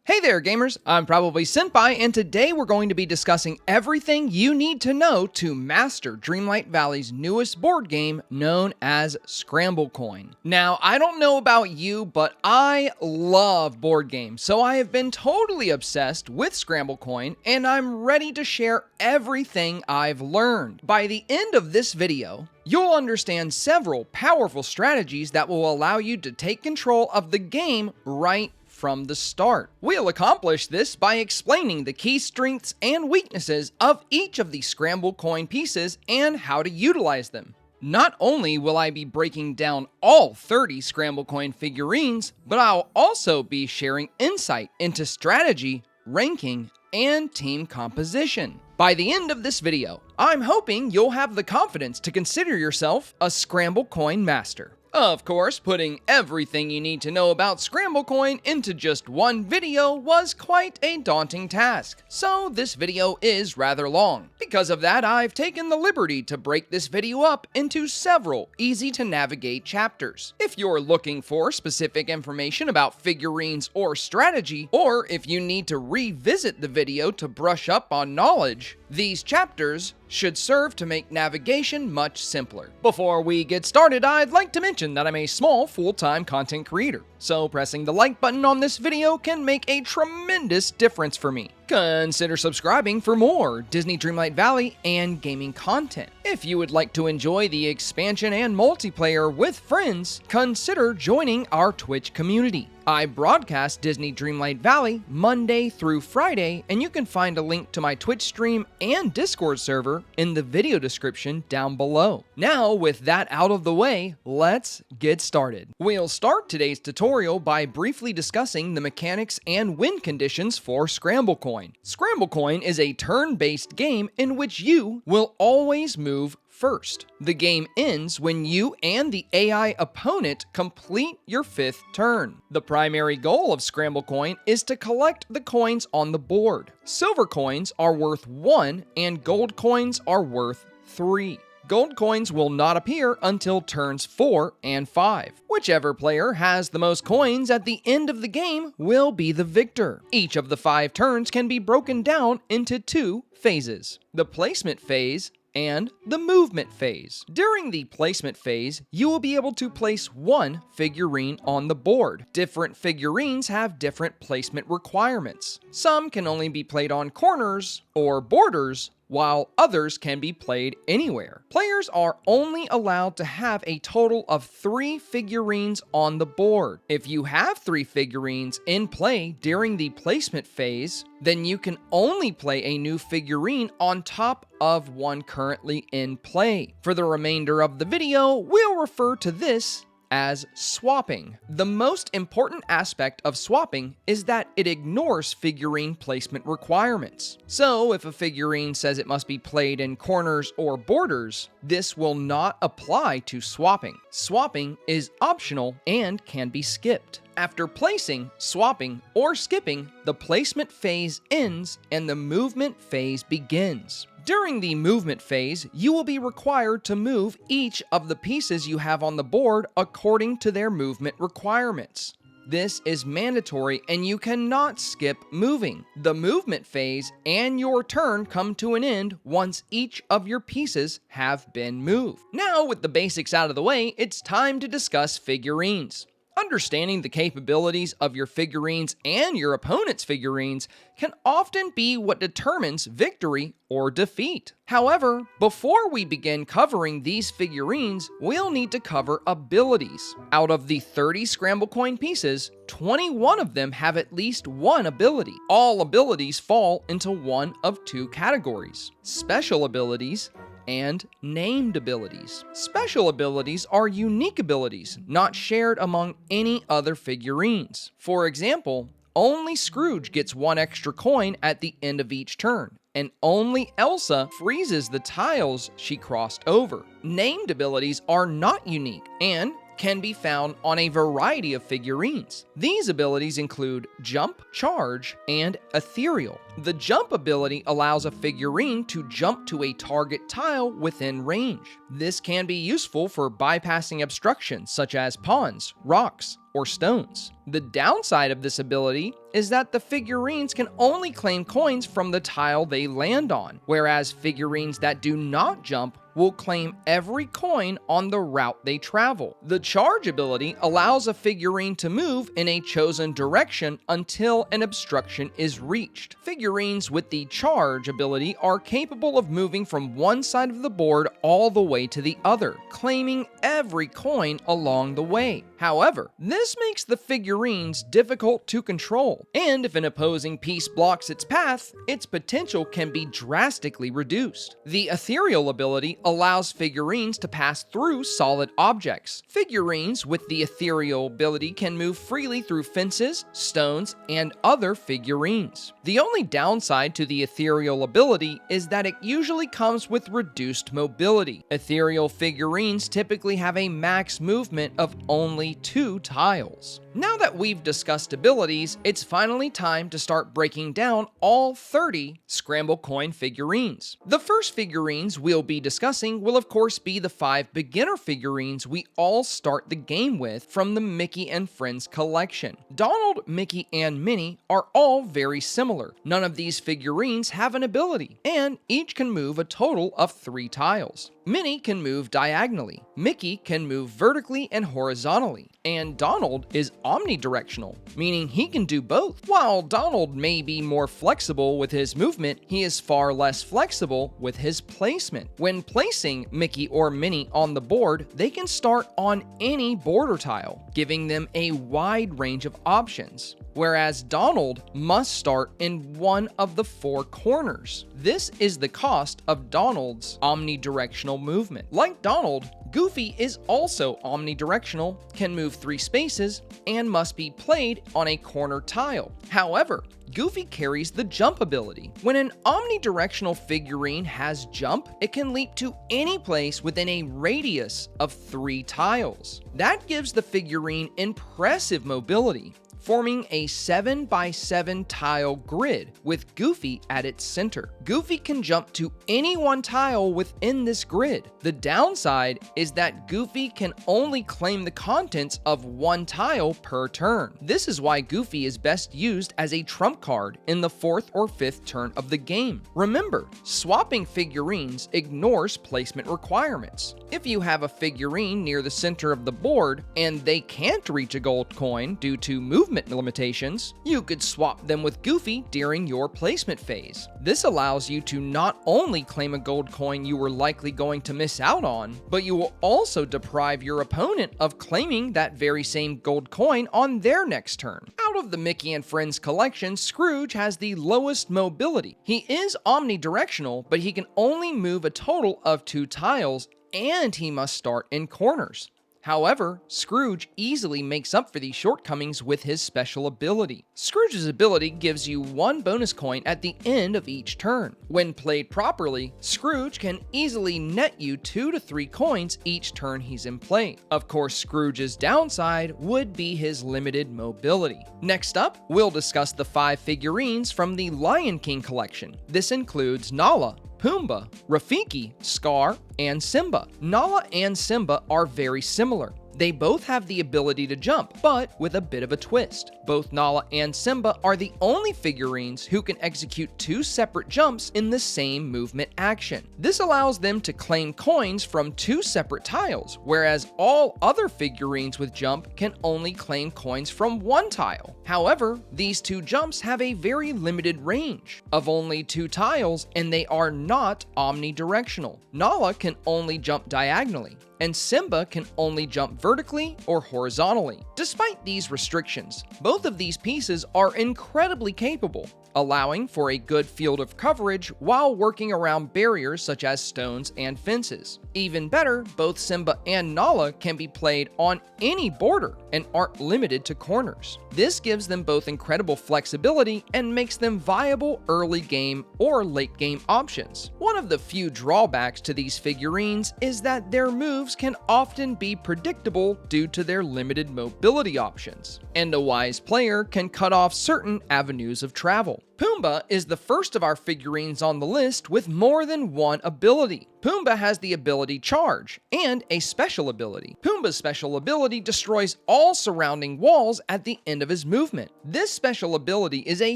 Hey there gamers, I'm probably Senpai, and today we're going to be discussing everything you need to know to master Dreamlight Valley's newest board game known as Scramblecoin. Now, I don't know about you, but I love board games, so I have been totally obsessed with Scramblecoin, and I'm ready to share everything I've learned. By the end of this video, you'll understand several powerful strategies that will allow you to take control of the game right from the start. We'll accomplish this by explaining the key strengths and weaknesses of each of the Scramblecoin pieces and how to utilize them. Not only will I be breaking down all 30 Scramblecoin figurines, but I'll also be sharing insight into strategy, ranking, and team composition. By the end of this video, I'm hoping you'll have the confidence to consider yourself a Scramblecoin master. Of course, putting everything you need to know about Scramblecoin into just one video was quite a daunting task, so this video is rather long. Because of that, I've taken the liberty to break this video up into several easy-to-navigate chapters. If you're looking for specific information about figurines or strategy, or if you need to revisit the video to brush up on knowledge, these chapters should serve to make navigation much simpler. Before we get started, I'd like to mention that I'm a small full-time content creator, so pressing the like button on this video can make a tremendous difference for me. Consider subscribing for more Disney Dreamlight Valley and gaming content. If you would like to enjoy the expansion and multiplayer with friends, consider joining our Twitch community. I broadcast Disney Dreamlight Valley Monday through Friday, and you can find a link to my Twitch stream and Discord server in the video description down below. Now, with that out of the way, let's get started. We'll start today's tutorial by briefly discussing the mechanics and win conditions for Scramblecoin. Scramblecoin is a turn-based game in which you will always move first. The game ends when you and the AI opponent complete your 5th turn. The primary goal of Scramblecoin is to collect the coins on the board. Silver coins are worth 1 and gold coins are worth 3. Gold coins will not appear until turns 4 and 5. Whichever player has the most coins at the end of the game will be the victor. Each of the 5 turns can be broken down into 2 phases: the placement phase and the movement phase. During the placement phase, you will be able to place 1 figurine on the board. Different figurines have different placement requirements. Some can only be played on corners or borders, while others can be played anywhere. Players are only allowed to have a total of 3 figurines on the board. If you have 3 figurines in play during the placement phase, then you can only play a new figurine on top of one currently in play. For the remainder of the video, we'll refer to this as swapping. The most important aspect of swapping is that it ignores figurine placement requirements. So if a figurine says it must be played in corners or borders, this will not apply to swapping. Swapping is optional and can be skipped. After placing, swapping, or skipping, the placement phase ends and the movement phase begins. During the movement phase, you will be required to move each of the pieces you have on the board according to their movement requirements. This is mandatory and you cannot skip moving. The movement phase and your turn come to an end once each of your pieces have been moved. Now, with the basics out of the way, it's time to discuss figurines. Understanding the capabilities of your figurines and your opponent's figurines can often be what determines victory or defeat. However, before we begin covering these figurines, we'll need to cover abilities. Out of the 30 Scramblecoin pieces, 21 of them have at least one ability. All abilities fall into one of 2 categories: special abilities and named abilities. Special abilities are unique abilities not shared among any other figurines. For example, only Scrooge gets 1 extra coin at the end of each turn, and only Elsa freezes the tiles she crossed over. Named abilities are not unique, and can be found on a variety of figurines. These abilities include Jump, Charge, and Ethereal. The Jump ability allows a figurine to jump to a target tile within range. This can be useful for bypassing obstructions such as ponds, rocks, or stones. The downside of this ability is that the figurines can only claim coins from the tile they land on, whereas figurines that do not jump will claim every coin on the route they travel. The Charge ability allows a figurine to move in a chosen direction until an obstruction is reached. Figurines with the Charge ability are capable of moving from one side of the board all the way to the other, claiming every coin along the way. However, this makes the figurines difficult to control, and if an opposing piece blocks its path, its potential can be drastically reduced. The Ethereal ability allows figurines to pass through solid objects. Figurines with the Ethereal ability can move freely through fences, stones, and other figurines. The only downside to the Ethereal ability is that it usually comes with reduced mobility. Ethereal figurines typically have a max movement of only 2 tiles. Now that we've discussed abilities, it's finally time to start breaking down all 30 Scramblecoin figurines. The first figurines we'll be discussing will of course be the 5 beginner figurines we all start the game with from the Mickey and Friends collection. Donald, Mickey, and Minnie are all very similar. None of these figurines have an ability, and each can move a total of 3 tiles. Minnie can move diagonally, Mickey can move vertically and horizontally, and Donald is omnidirectional, meaning he can do both. While Donald may be more flexible with his movement, he is far less flexible with his placement. When placing Mickey or Minnie on the board, they can start on any border tile, giving them a wide range of options, whereas Donald must start in one of the 4 corners. This is the cost of Donald's omnidirectional movement. Like Donald, Goofy is also omnidirectional, can move 3 spaces, and must be played on a corner tile. However, Goofy carries the Jump ability. When an omnidirectional figurine has Jump, it can leap to any place within a radius of 3 tiles. That gives the figurine impressive mobility, forming a 7 by 7 tile grid with Goofy at its center. Goofy can jump to any one tile within this grid. The downside is that Goofy can only claim the contents of 1 tile per turn. This is why Goofy is best used as a trump card in the 4th or 5th turn of the game. Remember, swapping figurines ignores placement requirements. If you have a figurine near the center of the board and they can't reach a gold coin due to movement limitations, you could swap them with Goofy during your placement phase. This allows you to not only claim a gold coin you were likely going to miss out on, but you will also deprive your opponent of claiming that very same gold coin on their next turn. Out of the Mickey and Friends collection, Scrooge has the lowest mobility. He is omnidirectional, but he can only move a total of 2 tiles, and he must start in corners. However, Scrooge easily makes up for these shortcomings with his special ability. Scrooge's ability gives you 1 bonus coin at the end of each turn. When played properly, Scrooge can easily net you 2 to 3 coins each turn he's in play. Of course, Scrooge's downside would be his limited mobility. Next up, we'll discuss the 5 figurines from the Lion King collection. This includes Nala, Pumbaa, Rafiki, Scar, and Simba. Nala and Simba are very similar. They both have the ability to jump, but with a bit of a twist. Both Nala and Simba are the only figurines who can execute 2 separate jumps in the same movement action. This allows them to claim coins from 2 separate tiles, whereas all other figurines with jump can only claim coins from 1 tile. However, these 2 jumps have a very limited range of only 2 tiles, and they are not omnidirectional. Nala can only jump diagonally, and Simba can only jump vertically or horizontally. Despite these restrictions, both of these pieces are incredibly capable, allowing for a good field of coverage while working around barriers such as stones and fences. Even better, both Simba and Nala can be played on any border and aren't limited to corners. This gives them both incredible flexibility and makes them viable early game or late game options. One of the few drawbacks to these figurines is that their moves moves can often be predictable due to their limited mobility options, and a wise player can cut off certain avenues of travel. Pumbaa is the first of our figurines on the list with more than one ability. Pumbaa has the ability Charge and a special ability. Pumbaa's special ability destroys all surrounding walls at the end of his movement. This special ability is a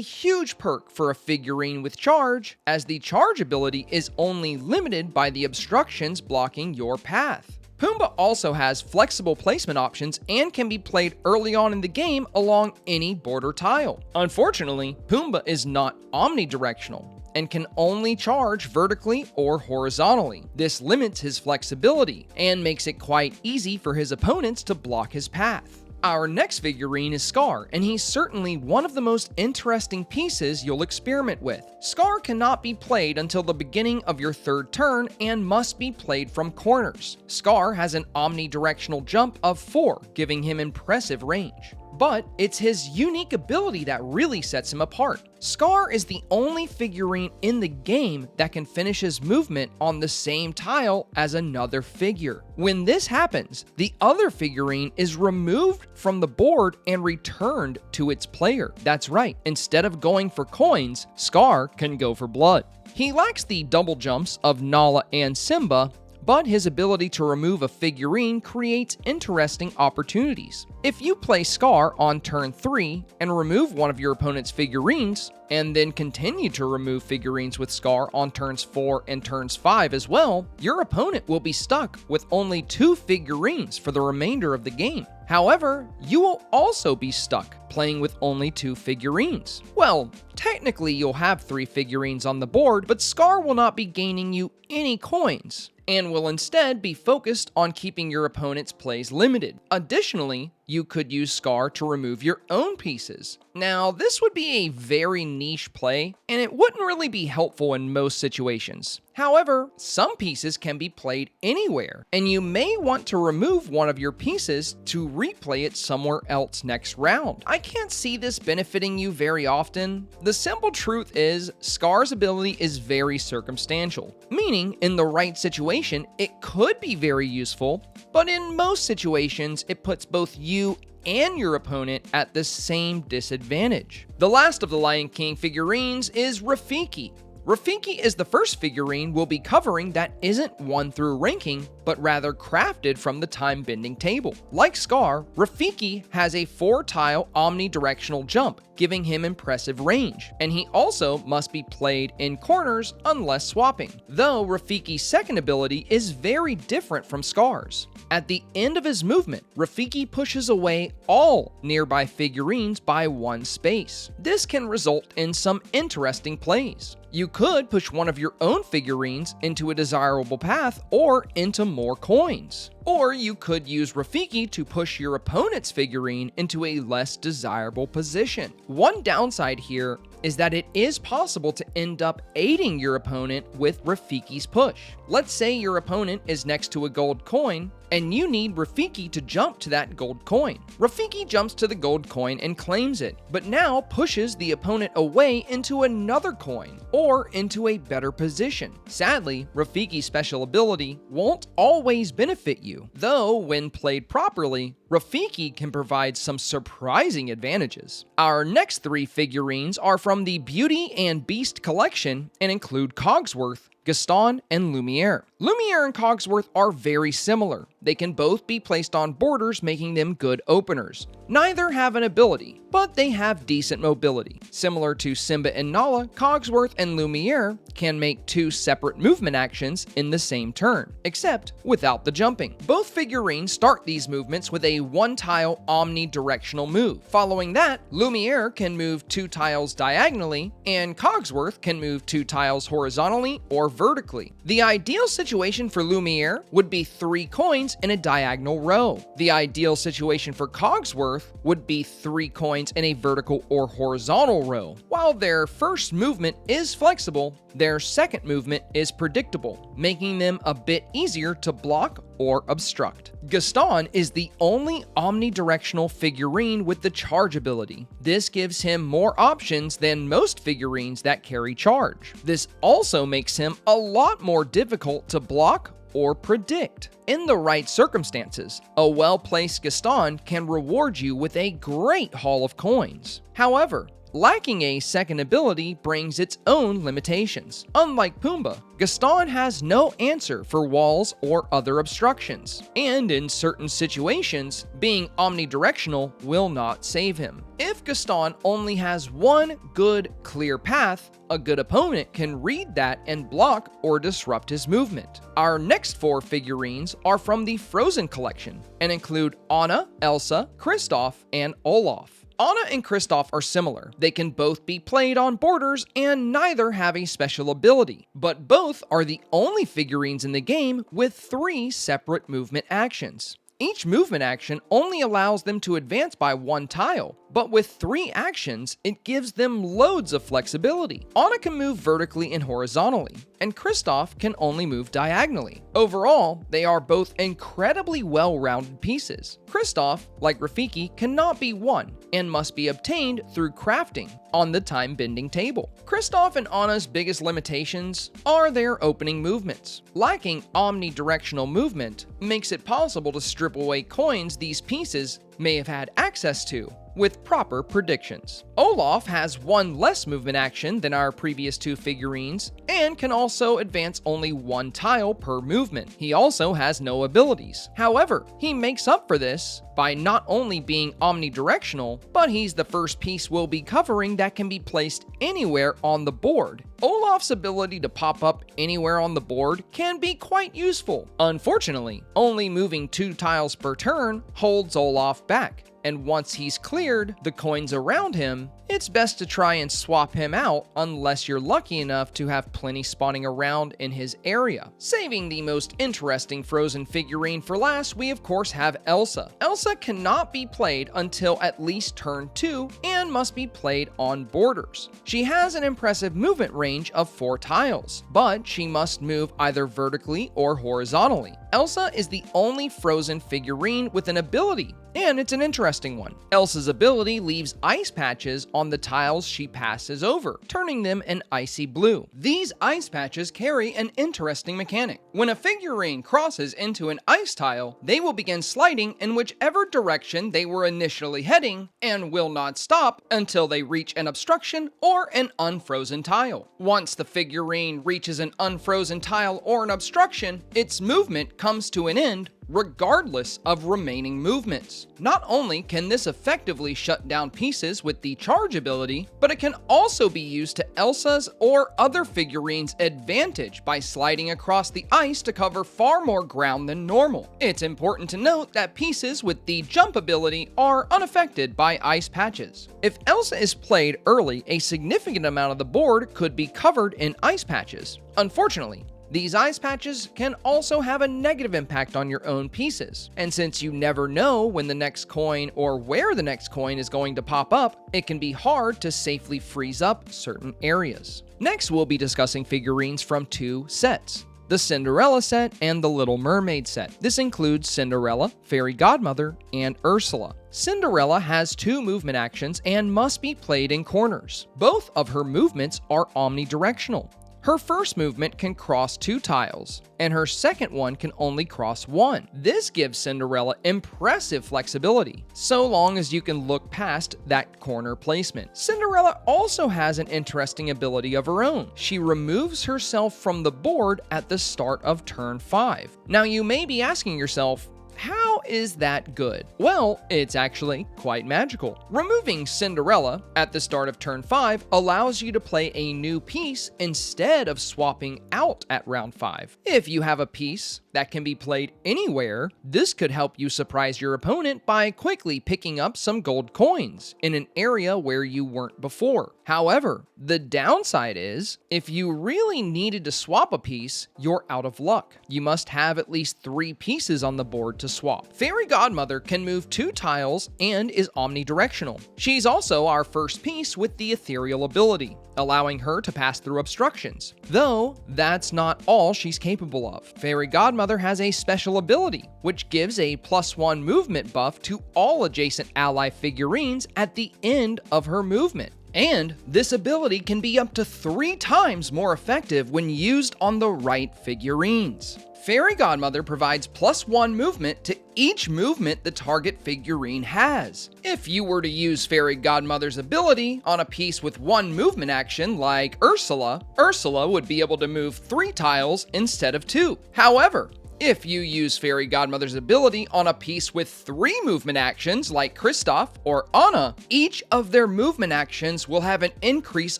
huge perk for a figurine with Charge, as the Charge ability is only limited by the obstructions blocking your path. Pumbaa also has flexible placement options and can be played early on in the game along any border tile. Unfortunately, Pumbaa is not omnidirectional and can only charge vertically or horizontally. This limits his flexibility and makes it quite easy for his opponents to block his path. Our next figurine is Scar, and he's certainly one of the most interesting pieces you'll experiment with. Scar cannot be played until the beginning of your third turn and must be played from corners. Scar has an omnidirectional jump of 4, giving him impressive range. But it's his unique ability that really sets him apart. Scar is the only figurine in the game that can finish his movement on the same tile as another figure. When this happens, the other figurine is removed from the board and returned to its player. That's right, instead of going for coins, Scar can go for blood. He lacks the double jumps of Nala and Simba, but his ability to remove a figurine creates interesting opportunities. If you play Scar on turn 3 and remove one of your opponent's figurines, and then continue to remove figurines with Scar on turns 4 and turns 5 as well, your opponent will be stuck with only 2 figurines for the remainder of the game. However, you will also be stuck playing with only 2 figurines. Well, technically you'll have 3 figurines on the board, but Scar will not be gaining you any coins, and will instead be focused on keeping your opponent's plays limited. Additionally, you could use Scar to remove your own pieces. Now, this would be a very niche play, and it wouldn't really be helpful in most situations. However, some pieces can be played anywhere, and you may want to remove one of your pieces to replay it somewhere else next round. I can't see this benefiting you very often. The simple truth is, Scar's ability is very circumstantial, meaning in the right situation, it could be very useful, but in most situations, it puts both you and your opponent at the same disadvantage. The last of the Lion King figurines is Rafiki. Rafiki is the first figurine we'll be covering that isn't won through ranking, but rather crafted from the time-bending table. Like Scar, Rafiki has a 4-tile omnidirectional jump, giving him impressive range, and he also must be played in corners unless swapping, though Rafiki's second ability is very different from Scar's. At the end of his movement, Rafiki pushes away all nearby figurines by 1 space. This can result in some interesting plays. You could push one of your own figurines into a desirable path or into more coins. Or you could use Rafiki to push your opponent's figurine into a less desirable position. One downside here is that it is possible to end up aiding your opponent with Rafiki's push. Let's say your opponent is next to a gold coin, and you need Rafiki to jump to that gold coin. Rafiki jumps to the gold coin and claims it, but now pushes the opponent away into another coin, or into a better position. Sadly, Rafiki's special ability won't always benefit you, though when played properly, Rafiki can provide some surprising advantages. Our next 3 figurines are from the Beauty and Beast collection and include Cogsworth, Gaston, and Lumiere. Lumiere and Cogsworth are very similar. They can both be placed on borders, making them good openers. Neither have an ability, but they have decent mobility. Similar to Simba and Nala, Cogsworth and Lumiere can make 2 separate movement actions in the same turn, except without the jumping. Both figurines start these movements with a 1-tile omnidirectional move. Following that, Lumiere can move 2 tiles diagonally, and Cogsworth can move 2 tiles horizontally or vertically. The ideal situation for Lumiere would be 3 coins in a diagonal row. The ideal situation for Cogsworth would be 3 coins in a vertical or horizontal row. While their first movement is flexible, their second movement is predictable, making them a bit easier to block or obstruct. Gaston is the only omnidirectional figurine with the charge ability. This gives him more options than most figurines that carry charge. This also makes him a lot more difficult to block or predict. In the right circumstances, a well-placed Gaston can reward you with a great haul of coins. However, lacking a second ability brings its own limitations. Unlike Pumbaa, Gaston has no answer for walls or other obstructions, and in certain situations, being omnidirectional will not save him. If Gaston only has one good, clear path, a good opponent can read that and block or disrupt his movement. Our next 4 figurines are from the Frozen collection and include Anna, Elsa, Kristoff, and Olaf. Anna and Kristoff are similar. They can both be played on borders and neither have a special ability, but both are the only figurines in the game with 3 separate movement actions. Each movement action only allows them to advance by 1 tile, but with 3 actions, it gives them loads of flexibility. Anna can move vertically and horizontally, and Kristoff can only move diagonally. Overall, they are both incredibly well-rounded pieces. Kristoff, like Rafiki, cannot be won and must be obtained through crafting on the time-bending table. Kristoff and Anna's biggest limitations are their opening movements. Lacking omnidirectional movement makes it possible to strip away coins these pieces may have had access to with proper predictions. Olaf has 1 less movement action than our previous 2 figurines and can also advance only 1 tile per movement. He also has no abilities. However, he makes up for this by not only being omnidirectional, but he's the first piece we'll be covering that can be placed anywhere on the board. Olaf's ability to pop up anywhere on the board can be quite useful. Unfortunately, only moving 2 tiles per turn holds Olaf back, and once he's cleared the coins around him, it's best to try and swap him out unless you're lucky enough to have plenty spawning around in his area. Saving the most interesting Frozen figurine for last, we of course have Elsa. Elsa cannot be played until at least turn 2 and must be played on borders. She has an impressive movement range of 4 tiles, but she must move either vertically or horizontally. Elsa is the only Frozen figurine with an ability, and it's an interesting one. Elsa's ability leaves ice patches on the tiles she passes over, turning them an icy blue. These ice patches carry an interesting mechanic. When a figurine crosses into an ice tile, they will begin sliding in whichever direction they were initially heading and will not stop until they reach an obstruction or an unfrozen tile. Once the figurine reaches an unfrozen tile or an obstruction, its movement comes to an end regardless of remaining movements. Not only can this effectively shut down pieces with the charge ability, but it can also be used to Elsa's or other figurines' advantage by sliding across the ice to cover far more ground than normal. It's important to note that pieces with the jump ability are unaffected by ice patches. If Elsa is played early, a significant amount of the board could be covered in ice patches. Unfortunately, these ice patches can also have a negative impact on your own pieces, and since you never know when the next coin or where the next coin is going to pop up, it can be hard to safely freeze up certain areas. Next, we'll be discussing figurines from 2 sets: the Cinderella set and the Little Mermaid set. This includes Cinderella, Fairy Godmother, and Ursula. Cinderella has 2 movement actions and must be played in corners. Both of her movements are omnidirectional. Her first movement can cross 2 tiles, and her second one can only cross 1. This gives Cinderella impressive flexibility, so long as you can look past that corner placement. Cinderella also has an interesting ability of her own. She removes herself from the board at the start of turn 5. Now you may be asking yourself, how is that good? Well, it's actually quite magical. Removing Cinderella at the start of turn 5 allows you to play a new piece instead of swapping out at round 5. If you have a piece that can be played anywhere, this could help you surprise your opponent by quickly picking up some gold coins in an area where you weren't before. However, the downside is, if you really needed to swap a piece, you're out of luck. You must have at least 3 pieces on the board to swap. Fairy Godmother can move 2 tiles and is omnidirectional. She's also our first piece with the ethereal ability, allowing her to pass through obstructions. Though, that's not all she's capable of. Fairy Godmother has a special ability, which gives a +1 movement buff to all adjacent ally figurines at the end of her movement. And this ability can be up to 3 times more effective when used on the right figurines. Fairy Godmother provides +1 movement to each movement the target figurine has. If you were to use Fairy Godmother's ability on a piece with 1 movement action like Ursula, Ursula would be able to move 3 tiles instead of 2. However, if you use Fairy Godmother's ability on a piece with 3 movement actions like Kristoff or Anna, each of their movement actions will have an increase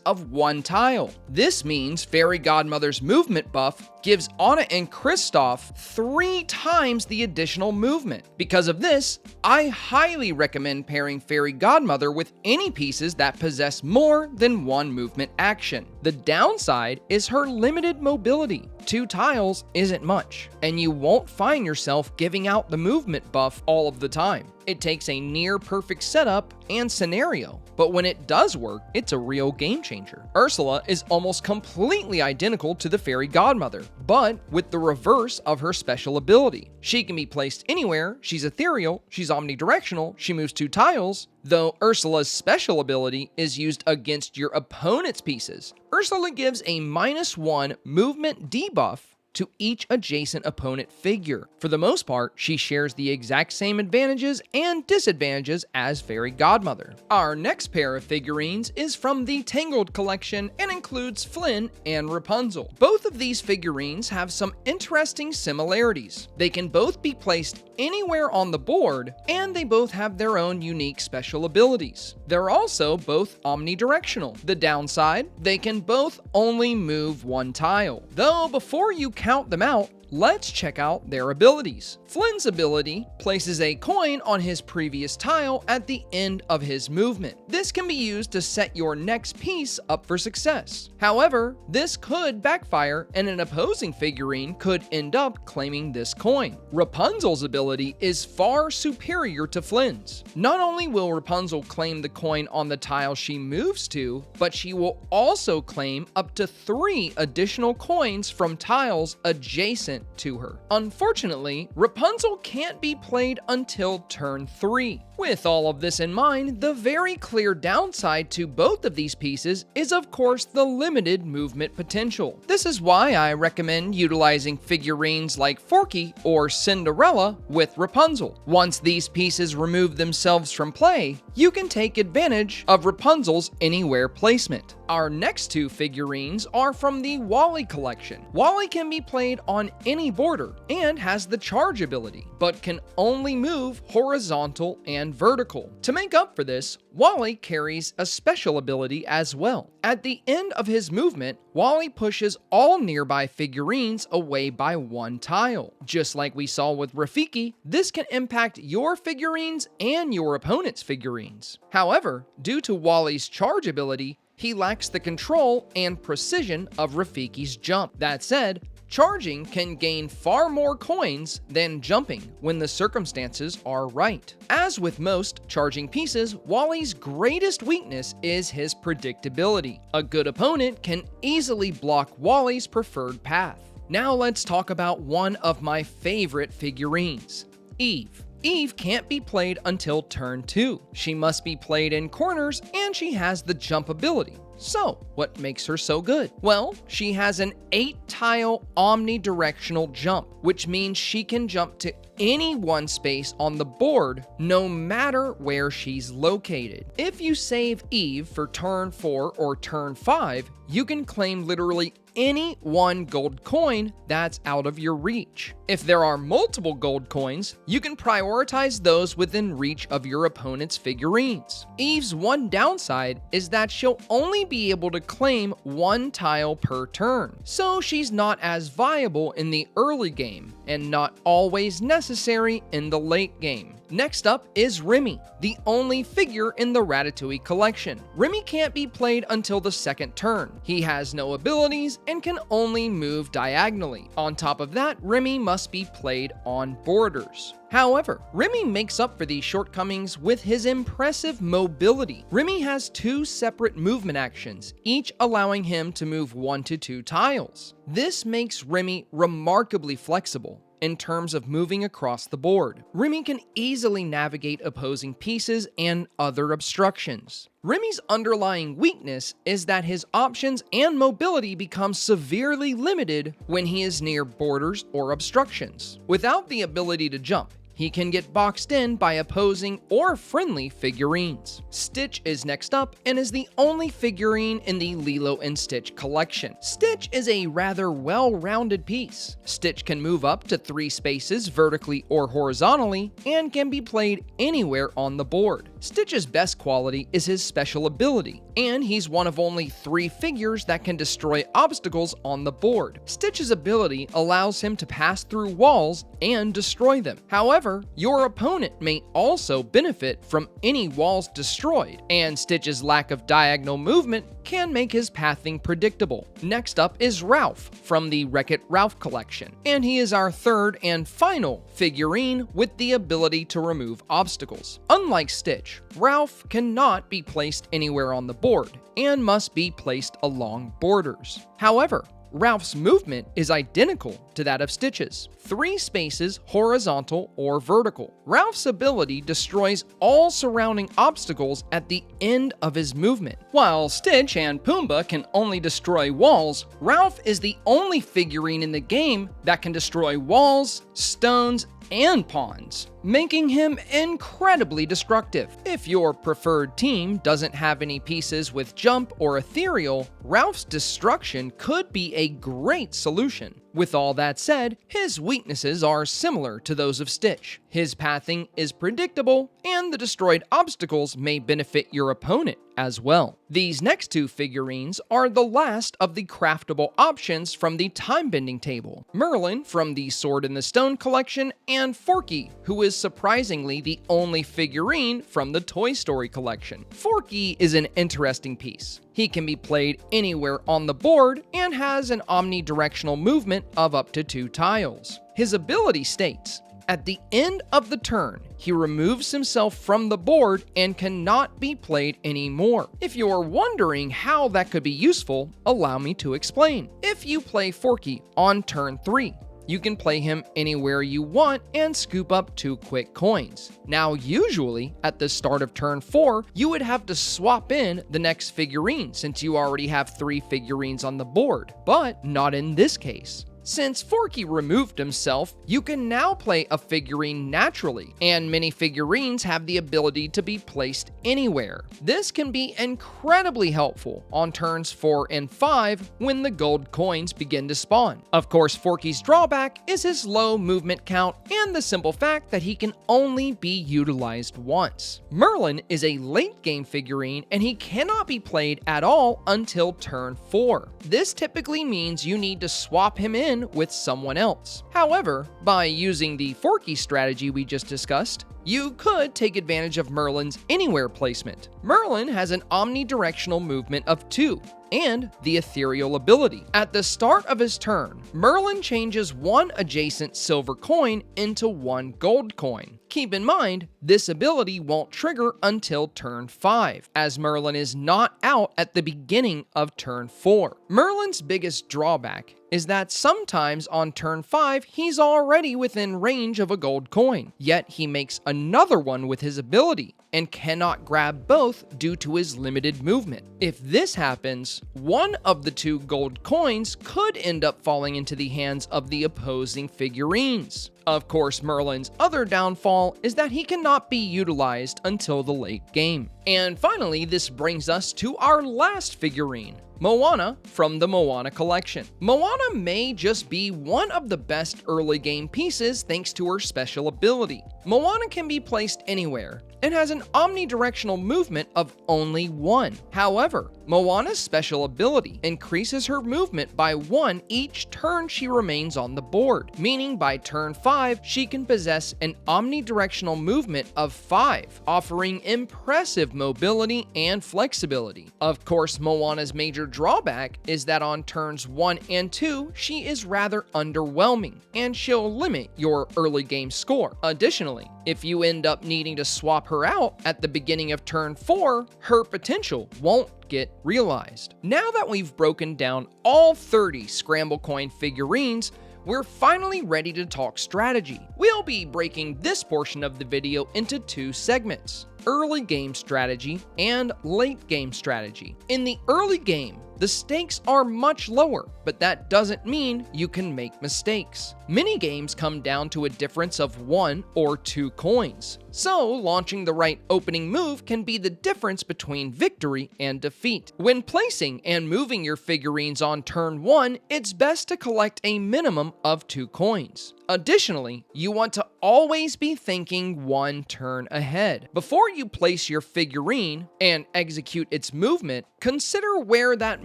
of 1 tile. This means Fairy Godmother's movement buff gives Anna and Kristoff 3 times the additional movement. Because of this, I highly recommend pairing Fairy Godmother with any pieces that possess more than 1 movement action. The downside is her limited mobility. 2 tiles isn't much, and you won't find yourself giving out the movement buff all of the time. It takes a near perfect setup and scenario, but when it does work, it's a real game changer. Ursula is almost completely identical to the Fairy Godmother, but with the reverse of her special ability. She can be placed anywhere, she's ethereal, she's omnidirectional, she moves 2 tiles, though Ursula's special ability is used against your opponent's pieces. Ursula gives a -1 movement debuff to each adjacent opponent figure. For the most part, she shares the exact same advantages and disadvantages as Fairy Godmother. Our next pair of figurines is from the Tangled collection and includes Flynn and Rapunzel. Both of these figurines have some interesting similarities. They can both be placed anywhere on the board, and they both have their own unique special abilities. They're also both omnidirectional. The downside, they can both only move 1 tile. Though before you count them out, let's check out their abilities. Flynn's ability places a coin on his previous tile at the end of his movement. This can be used to set your next piece up for success. However, this could backfire and an opposing figurine could end up claiming this coin. Rapunzel's ability is far superior to Flynn's. Not only will Rapunzel claim the coin on the tile she moves to, but she will also claim up to 3 additional coins from tiles adjacent to her. Unfortunately, Rapunzel can't be played until turn 3. With all of this in mind, the very clear downside to both of these pieces is of course the limited movement potential. This is why I recommend utilizing figurines like Forky or Cinderella with Rapunzel. Once these pieces remove themselves from play, you can take advantage of Rapunzel's anywhere placement. Our next 2 figurines are from the Wally collection. Wally can be played on any border and has the charge ability, but can only move horizontal and vertical. To make up for this, Wally carries a special ability as well. At the end of his movement, Wally pushes all nearby figurines away by 1 tile. Just like we saw with Rafiki, this can impact your figurines and your opponent's figurines. However, due to Wally's charge ability, he lacks the control and precision of Rafiki's jump. That said, charging can gain far more coins than jumping when the circumstances are right. As with most charging pieces, Wally's greatest weakness is his predictability. A good opponent can easily block Wally's preferred path. Now let's talk about one of my favorite figurines, Eve. Eve can't be played until turn 2. She must be played in corners and she has the jump ability. So, what makes her so good? Well, she has an 8-tile omnidirectional jump, which means she can jump to any one space on the board, no matter where she's located. If you save Eve for turn 4 or turn 5, you can claim literally any 1 gold coin that's out of your reach. If there are multiple gold coins, you can prioritize those within reach of your opponent's figurines. Eve's one downside is that she'll only be able to claim 1 tile per turn, so she's not as viable in the early game and not always necessary in the late game. Next up is Remy, the only figure in the Ratatouille collection. Remy can't be played until the 2nd turn. He has no abilities and can only move diagonally. On top of that, Remy must be played on borders. However, Remy makes up for these shortcomings with his impressive mobility. Remy has 2 separate movement actions, each allowing him to move 1 to 2 tiles. This makes Remy remarkably flexible. in terms of moving across the board. Remy can easily navigate opposing pieces and other obstructions. Remy's underlying weakness is that his options and mobility become severely limited when he is near borders or obstructions. Without the ability to jump, he can get boxed in by opposing or friendly figurines. Stitch is next up and is the only figurine in the Lilo & Stitch collection. Stitch is a rather well-rounded piece. Stitch can move up to 3 spaces vertically or horizontally and can be played anywhere on the board. Stitch's best quality is his special ability, and he's one of only 3 figures that can destroy obstacles on the board. Stitch's ability allows him to pass through walls and destroy them. However, your opponent may also benefit from any walls destroyed, and Stitch's lack of diagonal movement can make his pathing predictable. Next up is Ralph from the Wreck-It Ralph collection, and he is our 3rd and final figurine with the ability to remove obstacles. Unlike Stitch, Ralph cannot be placed anywhere on the board and must be placed along borders. However, Ralph's movement is identical to that of Stitch's, 3 spaces horizontal or vertical. Ralph's ability destroys all surrounding obstacles at the end of his movement. While Stitch and Pumbaa can only destroy walls, Ralph is the only figurine in the game that can destroy walls, stones, and pawns, making him incredibly destructive. If your preferred team doesn't have any pieces with jump or ethereal, Ralph's destruction could be a great solution. With all that said, his weaknesses are similar to those of Stitch. His pathing is predictable, and the destroyed obstacles may benefit your opponent as well. These next 2 figurines are the last of the craftable options from the time-bending table. Merlin from the Sword in the Stone collection, and Forky, who is surprisingly the only figurine from the Toy Story collection. Forky is an interesting piece. He can be played anywhere on the board and has an omnidirectional movement of up to 2 tiles. His ability states, at the end of the turn, he removes himself from the board and cannot be played anymore. If you're wondering how that could be useful, allow me to explain. If you play Forky on turn 3, you can play him anywhere you want and scoop up 2 quick coins. Now, usually, at the start of turn 4, you would have to swap in the next figurine since you already have 3 figurines on the board, but not in this case. Since Forky removed himself, you can now play a figurine naturally, and many figurines have the ability to be placed anywhere. This can be incredibly helpful on turns 4 and 5 when the gold coins begin to spawn. Of course, Forky's drawback is his low movement count and the simple fact that he can only be utilized once. Merlin is a late game figurine, and he cannot be played at all until turn 4. This typically means you need to swap him in with someone else. However, by using the Forky strategy we just discussed, you could take advantage of Merlin's anywhere placement. Merlin has an omnidirectional movement of 2 and the ethereal ability. At the start of his turn, Merlin changes 1 adjacent silver coin into 1 gold coin. Keep in mind, this ability won't trigger until turn 5, as Merlin is not out at the beginning of turn 4. Merlin's biggest drawback is that sometimes on turn 5, he's already within range of a gold coin, yet he makes another one with his ability and cannot grab both due to his limited movement. If this happens, one of the 2 gold coins could end up falling into the hands of the opposing figurines. Of course, Merlin's other downfall is that he cannot be utilized until the late game. And finally, this brings us to our last figurine, Moana from the Moana collection. Moana may just be one of the best early game pieces thanks to her special ability. Moana can be placed anywhere and has an omnidirectional movement of only 1. However, Moana's special ability increases her movement by 1 each turn she remains on the board, meaning by turn 5, she can possess an omnidirectional movement of 5, offering impressive mobility and flexibility. Of course, Moana's major drawback is that on turns 1 and 2, she is rather underwhelming, and she'll limit your early game score. Additionally, if you end up needing to swap her out at the beginning of turn 4, her potential won't get realized. Now that we've broken down all 30 Scramblecoin figurines, we're finally ready to talk strategy. We'll be breaking this portion of the video into two segments: early game strategy and late game strategy. In the early game, the stakes are much lower, but that doesn't mean you can make mistakes. Many games come down to a difference of 1 or 2 coins. So, launching the right opening move can be the difference between victory and defeat. When placing and moving your figurines on turn 1, it's best to collect a minimum of 2 coins. Additionally, you want to always be thinking 1 turn ahead. Before you place your figurine and execute its movement, consider where that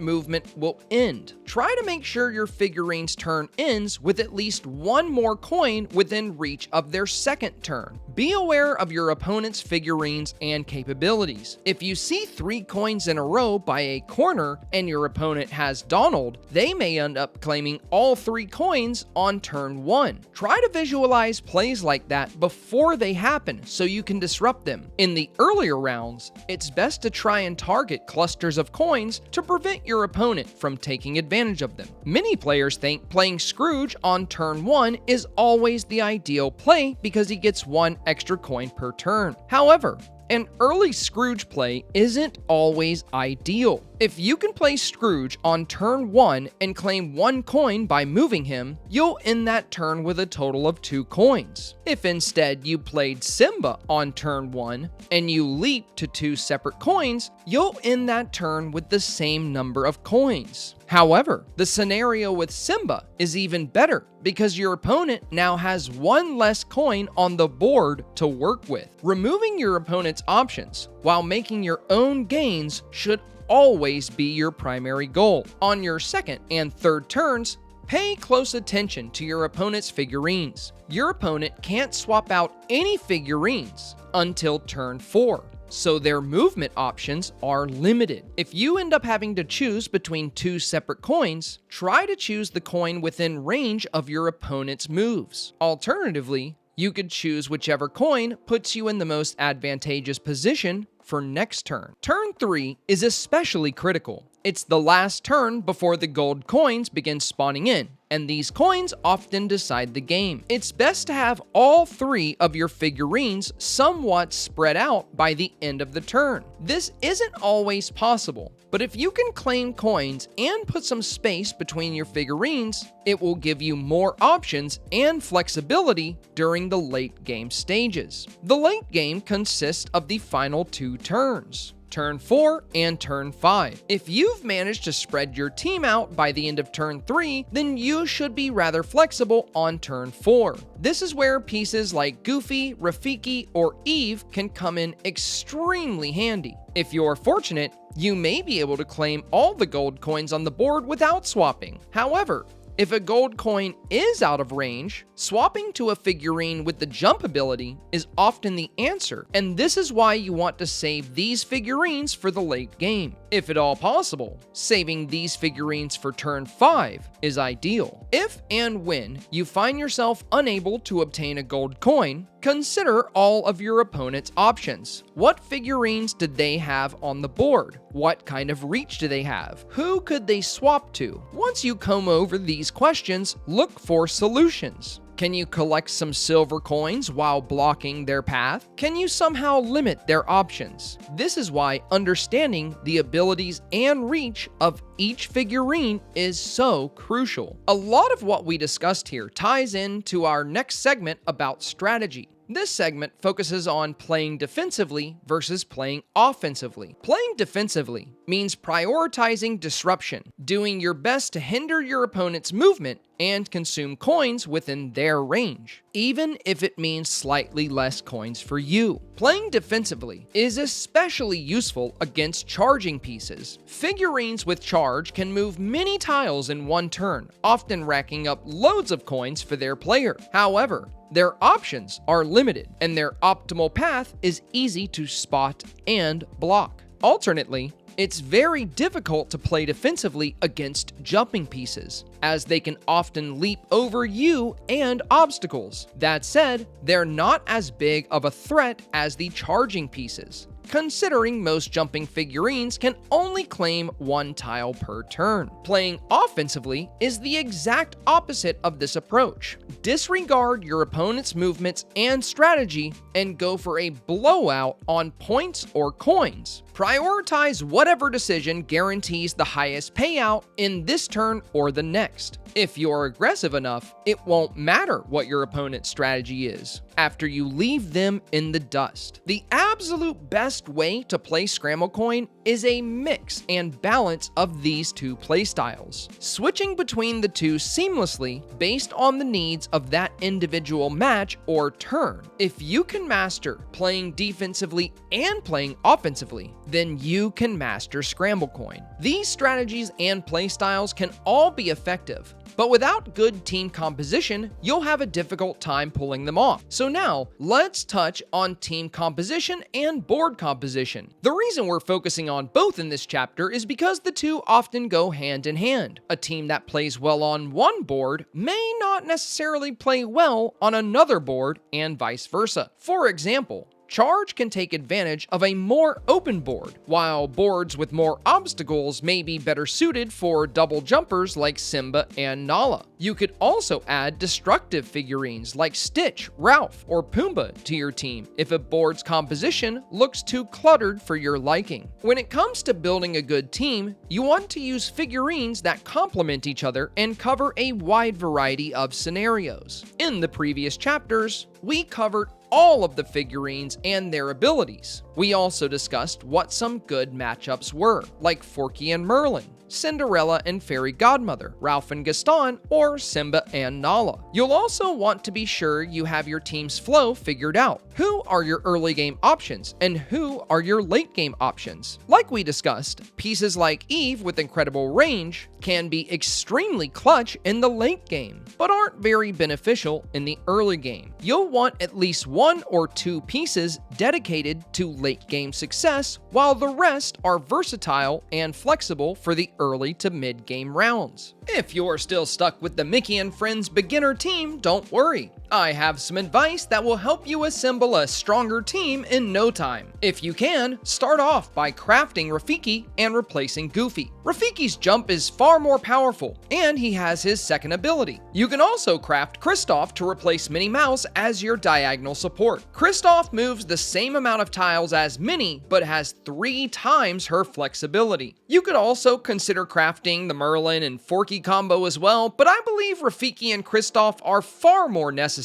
movement will end. Try to make sure your figurine's turn ends with at least 1 more coin within reach of their second turn. Be aware of your opponent's figurines and capabilities. If you see 3 coins in a row by a corner and your opponent has Donald, they may end up claiming all 3 coins on turn 1. Try to visualize plays like that before they happen so you can disrupt them. In the earlier rounds, it's best to try and target clusters of coins to prevent your opponent from taking advantage of them. Many players think playing Scrooge on turn 1 is always the ideal play because he gets 1 extra coin per turn. However, an early Scrooge play isn't always ideal. If you can play Scrooge on turn 1 and claim 1 coin by moving him, you'll end that turn with a total of 2 coins. If instead you played Simba on turn 1 and you leap to 2 separate coins, you'll end that turn with the same number of coins. However, the scenario with Simba is even better because your opponent now has 1 less coin on the board to work with. Removing your opponent's options while making your own gains should always be your primary goal. On your second and third turns, pay close attention to your opponent's figurines. Your opponent can't swap out any figurines until turn 4. So their movement options are limited. If you end up having to choose between 2 separate coins, try to choose the coin within range of your opponent's moves. Alternatively, you could choose whichever coin puts you in the most advantageous position for next turn. Turn 3 is especially critical. It's the last turn before the gold coins begin spawning in, and these coins often decide the game. It's best to have all 3 of your figurines somewhat spread out by the end of the turn. This isn't always possible, but if you can claim coins and put some space between your figurines, it will give you more options and flexibility during the late game stages. The late game consists of the final 2 turns: Turn 4 and Turn 5. If you've managed to spread your team out by the end of Turn 3, then you should be rather flexible on Turn 4. This is where pieces like Goofy, Rafiki, or Eve can come in extremely handy. If you're fortunate, you may be able to claim all the gold coins on the board without swapping. However, if a gold coin is out of range, swapping to a figurine with the jump ability is often the answer, and this is why you want to save these figurines for the late game. If at all possible, saving these figurines for turn 5 is ideal. If and when you find yourself unable to obtain a gold coin, consider all of your opponent's options. What figurines did they have on the board? What kind of reach do they have? Who could they swap to? Once you comb over these questions, look for solutions. Can you collect some silver coins while blocking their path? Can you somehow limit their options? This is why understanding the abilities and reach of each figurine is so crucial. A lot of what we discussed here ties into our next segment about strategy. This segment focuses on playing defensively versus playing offensively. Playing defensively means prioritizing disruption, doing your best to hinder your opponent's movement and consume coins within their range, even if it means slightly less coins for you. Playing defensively is especially useful against charging pieces. Figurines with charge can move many tiles in one turn, often racking up loads of coins for their player. However, their options are limited, and their optimal path is easy to spot and block. Alternately, it's very difficult to play defensively against jumping pieces, as they can often leap over you and obstacles. That said, they're not as big of a threat as the charging pieces. considering most jumping figurines can only claim one tile per turn. Playing offensively is the exact opposite of this approach. Disregard your opponent's movements and strategy and go for a blowout on points or coins. Prioritize whatever decision guarantees the highest payout in this turn or the next. If you're aggressive enough, it won't matter what your opponent's strategy is after you leave them in the dust. The absolute best way to play Scramblecoin is a mix and balance of these two playstyles, switching between the two seamlessly based on the needs of that individual match or turn. If you can master playing defensively and playing offensively, then you can master Scramblecoin. These strategies and playstyles can all be effective, but without good team composition, you'll have a difficult time pulling them off. So now, let's touch on team composition and board composition. The reason we're focusing on both in this chapter is because the two often go hand in hand. A team that plays well on one board may not necessarily play well on another board, and vice versa. For example, Charge can take advantage of a more open board, while boards with more obstacles may be better suited for double jumpers like Simba and Nala. You could also add destructive figurines like Stitch, Ralph, or Pumbaa to your team if a board's composition looks too cluttered for your liking. When it comes to building a good team, you want to use figurines that complement each other and cover a wide variety of scenarios. In the previous chapters, we covered all of the figurines and their abilities. We also discussed what some good matchups were, like Forky and Merlin, Cinderella and Fairy Godmother, Ralph and Gaston, or Simba and Nala. You'll also want to be sure you have your team's flow figured out. Who are your early game options and who are your late game options? Like we discussed, pieces like Eve with incredible range can be extremely clutch in the late game, but aren't very beneficial in the early game. You'll want at least one or two pieces dedicated to late game success, while the rest are versatile and flexible for the early to mid game rounds. If you're still stuck with the Mickey and Friends beginner team, don't worry. I have some advice that will help you assemble a stronger team in no time. If you can, start off by crafting Rafiki and replacing Goofy. Rafiki's jump is far more powerful, and he has his second ability. You can also craft Kristoff to replace Minnie Mouse as your diagonal support. Kristoff moves the same amount of tiles as Minnie, but has 3 times her flexibility. You could also consider crafting the Merlin and Forky combo as well, but I believe Rafiki and Kristoff are far more necessary.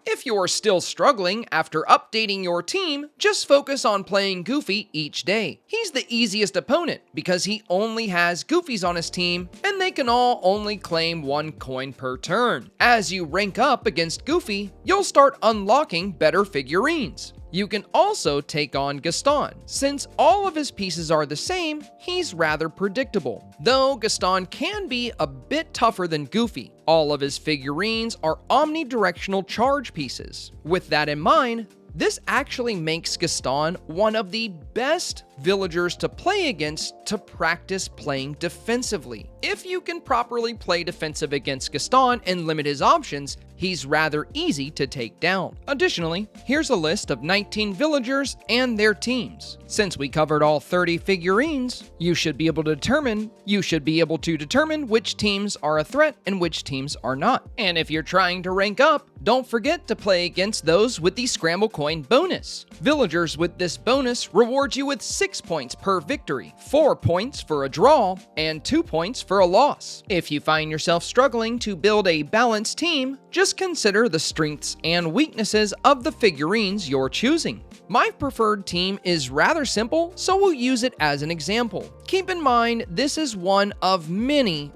If you're still struggling after updating your team, just focus on playing Goofy each day. He's the easiest opponent because he only has Goofies on his team, and they can all only claim 1 coin per turn. As you rank up against Goofy, you'll start unlocking better figurines. You can also take on Gaston. Since all of his pieces are the same, he's rather predictable, though Gaston can be a bit tougher than Goofy. All of his figurines are omnidirectional charge pieces. With that in mind, this actually makes Gaston one of the best villagers to play against to practice playing defensively. If you can properly play defensive against Gaston and limit his options, he's rather easy to take down. Additionally, here's a list of 19 villagers and their teams. Since we covered all 30 figurines, you should be able to determine which teams are a threat and which teams are not. And if you're trying to rank up, don't forget to play against those with the Scramblecoin bonus. Villagers with this bonus reward you with 6 points per victory, 4 points for a draw, and 2 points for a loss. If you find yourself struggling to build a balanced team, just consider the strengths and weaknesses of the figurines you're choosing. My preferred team is rather simple, so we'll use it as an example. Keep in mind, this is one of many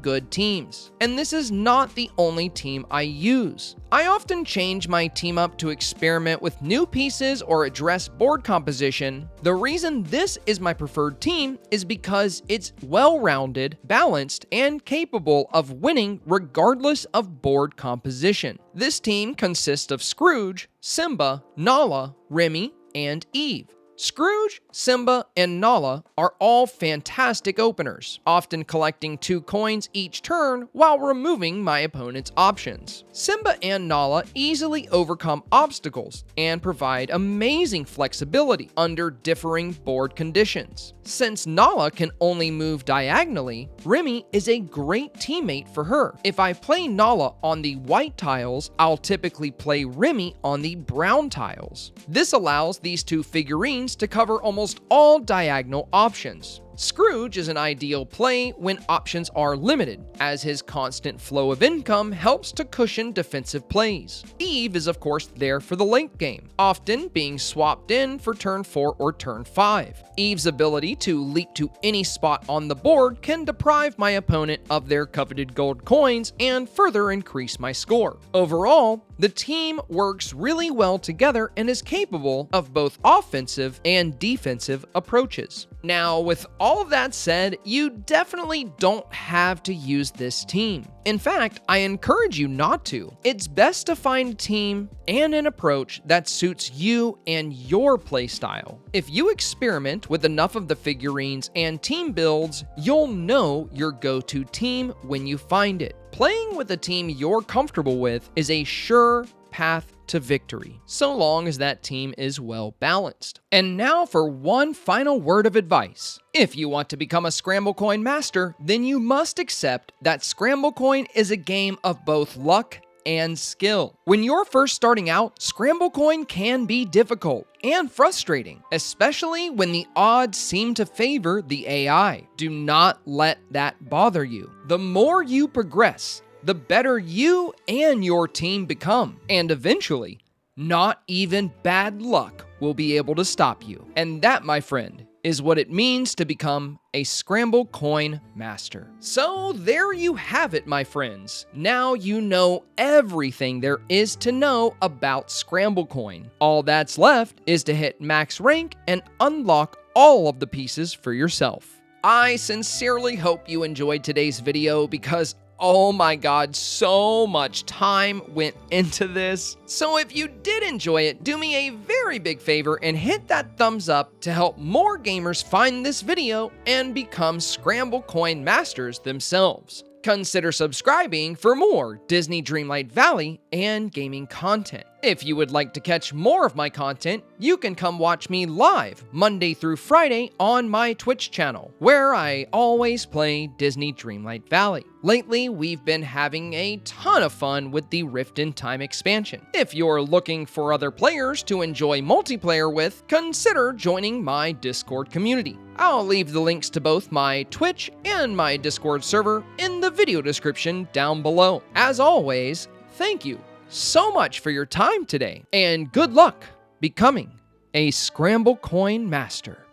good teams, and this is not the only team I use. I often change my team up to experiment with new pieces or address board composition. The reason this is my preferred team is because it's well-rounded, balanced, and capable of winning regardless of board composition. This team consists of Scrooge, Simba, Nala, Remy, and Eve. Scrooge, Simba, and Nala are all fantastic openers, often collecting 2 coins each turn while removing my opponent's options. Simba and Nala easily overcome obstacles and provide amazing flexibility under differing board conditions. Since Nala can only move diagonally, Remy is a great teammate for her. If I play Nala on the white tiles, I'll typically play Remy on the brown tiles. This allows these 2 figurines to cover almost all diagonal options. Scrooge is an ideal play when options are limited, as his constant flow of income helps to cushion defensive plays. Eve is of course there for the late game, often being swapped in for turn 4 or turn 5. Eve's ability to leap to any spot on the board can deprive my opponent of their coveted gold coins and further increase my score. Overall, the team works really well together and is capable of both offensive and defensive approaches. Now, with all of that said, you definitely don't have to use this team. In fact, I encourage you not to. It's best to find a team and an approach that suits you and your playstyle. If you experiment with enough of the figurines and team builds, you'll know your go-to team when you find it. Playing with a team you're comfortable with is a sure path to victory, so long as that team is well balanced. And now for one final word of advice. If you want to become a Scramblecoin master, then you must accept that Scramblecoin is a game of both luck and skill. When you're first starting out, Scramblecoin can be difficult and frustrating, especially when the odds seem to favor the AI. Do not let that bother you. The more you progress, the better you and your team become, and eventually, not even bad luck will be able to stop you. And that, my friend, is what it means to become a Scramblecoin master. So there you have it, my friends. Now you know everything there is to know about Scramblecoin. All that's left is to hit max rank and unlock all of the pieces for yourself. I sincerely hope you enjoyed today's video because oh my god, so much time went into this. So if you did enjoy it, do me a very big favor and hit that thumbs up to help more gamers find this video and become Scramblecoin masters themselves. Consider subscribing for more Disney Dreamlight Valley and gaming content. If you would like to catch more of my content, you can come watch me live Monday through Friday on my Twitch channel, where I always play Disney Dreamlight Valley. Lately, we've been having a ton of fun with the Rift in Time expansion. If you're looking for other players to enjoy multiplayer with, consider joining my Discord community. I'll leave the links to both my Twitch and my Discord server in the video description down below. As always, thank you so much for your time today, and good luck becoming a Scramblecoin master.